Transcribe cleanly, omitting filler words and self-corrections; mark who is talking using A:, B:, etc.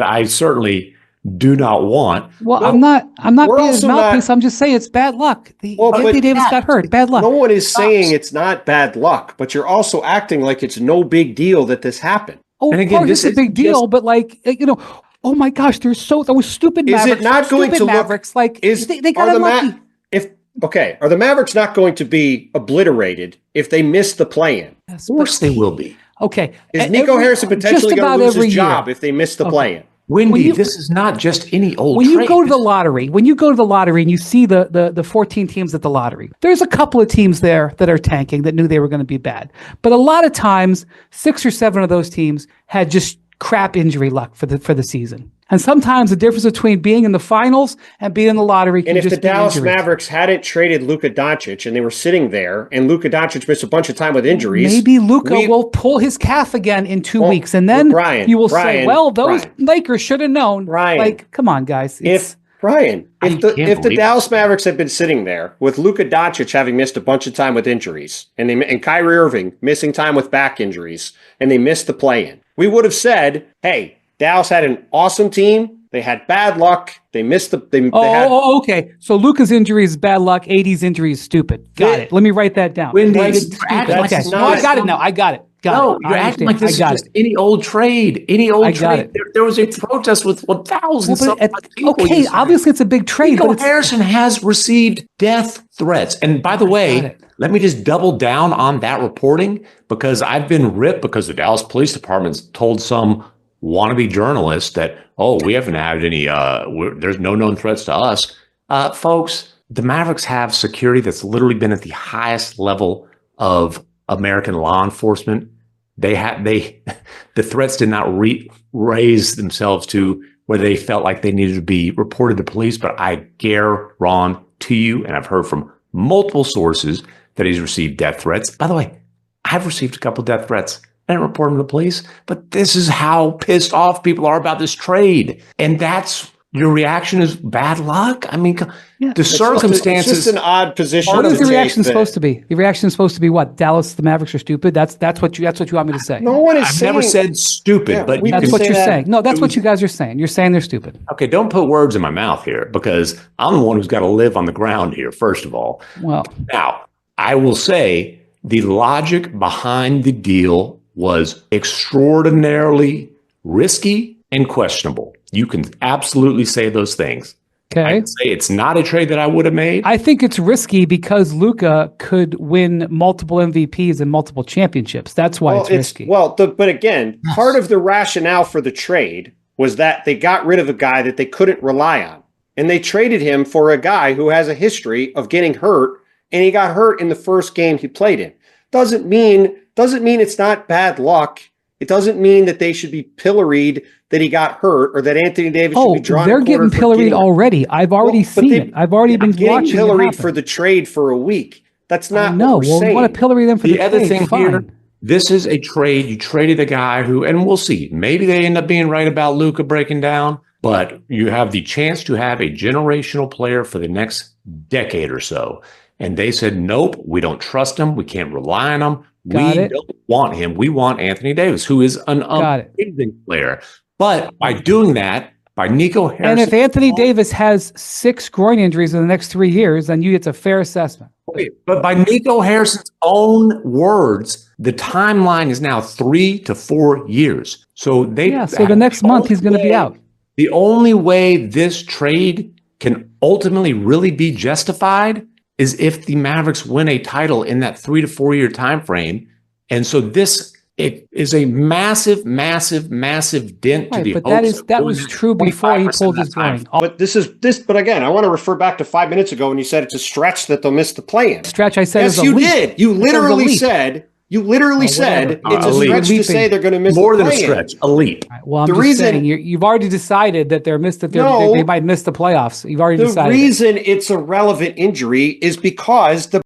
A: that I certainly do not want.
B: Well, I'm not being his mouthpiece. I'm just saying it's bad luck. Anthony Davis got hurt. Bad luck.
C: No one is saying it's not bad luck, but you're also acting like it's no big deal that this happened.
B: Oh, and again, this is a big deal, but oh my gosh, those stupid Mavericks.
C: Is it not going to
B: Mavericks?
C: Look,
B: they got unlucky.
C: Are the Mavericks not going to be obliterated if they miss the play-in?
A: Of course they will be.
B: Okay.
C: Is Nico Harrison potentially going to lose his job if they miss the play-in?
A: Wendy, this is not just any old
B: trade.
A: When
B: you go to the lottery and you see the 14 teams at the lottery, there's a couple of teams there that are tanking that knew they were going to be bad. But a lot of times, 6 or 7 of those teams had just crap injury luck for the season. And sometimes the difference between being in the finals and being in the lottery can just be
C: And if the Dallas
B: injury.
C: Mavericks hadn't traded Luka Doncic and they were sitting there and Luka Doncic missed a bunch of time with injuries.
B: Maybe Luka will pull his calf again in 2 weeks. And then you will say, well, those Lakers should have known. Come on, guys.
C: If the Dallas Mavericks had been sitting there with Luka Doncic having missed a bunch of time with injuries and Kyrie Irving missing time with back injuries and they missed the play-in, we would have said, hey, Dallas had an awesome team. They had bad luck. They missed the.
B: Okay. So Luka's injury is bad luck. AD's injury is stupid. Got it. Let me write that down.
A: I
B: got it now. I got it.
A: You're acting like this is just any old trade. Any old trade. There was a protest with thousands of people.
B: Okay, obviously it's a big trade.
A: Nico Harrison has received death threats. And by the way, let me just double down on that reporting because I've been ripped because the Dallas Police Department's told some wannabe journalists that, we haven't had any, there's no known threats to us. Folks, the Mavericks have security that's literally been at the highest level of American law enforcement. The threats did not raise themselves to where they felt like they needed to be reported to police. But I guarantee you, and I've heard from multiple sources that he's received death threats. By the way, I've received a couple death threats. I didn't report them to the police, but this is how pissed off people are about this trade. And that's your reaction is bad luck. I mean, the circumstances.
C: It's just an odd position.
B: What is the reaction supposed to be? The reaction is supposed to be what? Dallas, the Mavericks are stupid. That's what you want me to say.
C: No one is
A: I've never said stupid, but
B: that's what you're saying. No, that's what you guys are saying. You're saying they're stupid.
A: Okay, don't put words in my mouth here because I'm the one who's got to live on the ground here. First of all, now I will say the logic behind the deal was extraordinarily risky and questionable. You can absolutely say those things.
B: Okay.
A: I can say it's not a trade that I would have made.
B: I think it's risky because Luka could win multiple MVPs and multiple championships. That's why it's risky.
C: But again, part of the rationale for the trade was that they got rid of a guy that they couldn't rely on. And they traded him for a guy who has a history of getting hurt, and he got hurt in the first game he played in. Doesn't mean it's not bad luck. It doesn't mean that they should be pilloried that he got hurt or that Anthony Davis should be drawn.
B: They're getting pilloried already. I've already seen it. I've already been watching it
C: pilloried for the trade for a week. That's not
B: what we're saying. We want to pillory them for the
A: other
B: trade.
A: thing here. This is a trade. You traded a guy who, and we'll see, maybe they end up being right about Luka breaking down, but you have the chance to have a generational player for the next decade or so. And they said, nope, we don't trust him. We can't rely on him. We don't want him. We want Anthony Davis, who is an amazing player. But by doing that, by Nico Harrison.
B: And if Anthony Davis has 6 groin injuries in the next 3 years, then it's a fair assessment.
A: Okay, but by Nico Harrison's own words, the timeline is now 3 to 4 years. So
B: so the next month he's going to be out.
A: The only way this trade can ultimately really be justified is if the Mavericks win a title in that 3 to 4 year time frame. And so it is a massive, massive, massive dent to the hopes.
B: But that was true before he pulled his groin.
C: But again, I want to refer back to 5 minutes ago when you said it's a stretch that they'll miss the play-in.
B: Stretch, I said.
C: Yes, you did. You literally said it's a stretch to say they're going to miss
A: more
C: the
A: than a stretch. A leap.
B: Right, well, I'm just saying you've already decided that they might miss the playoffs. You've already decided.
C: The reason it's a relevant injury is because the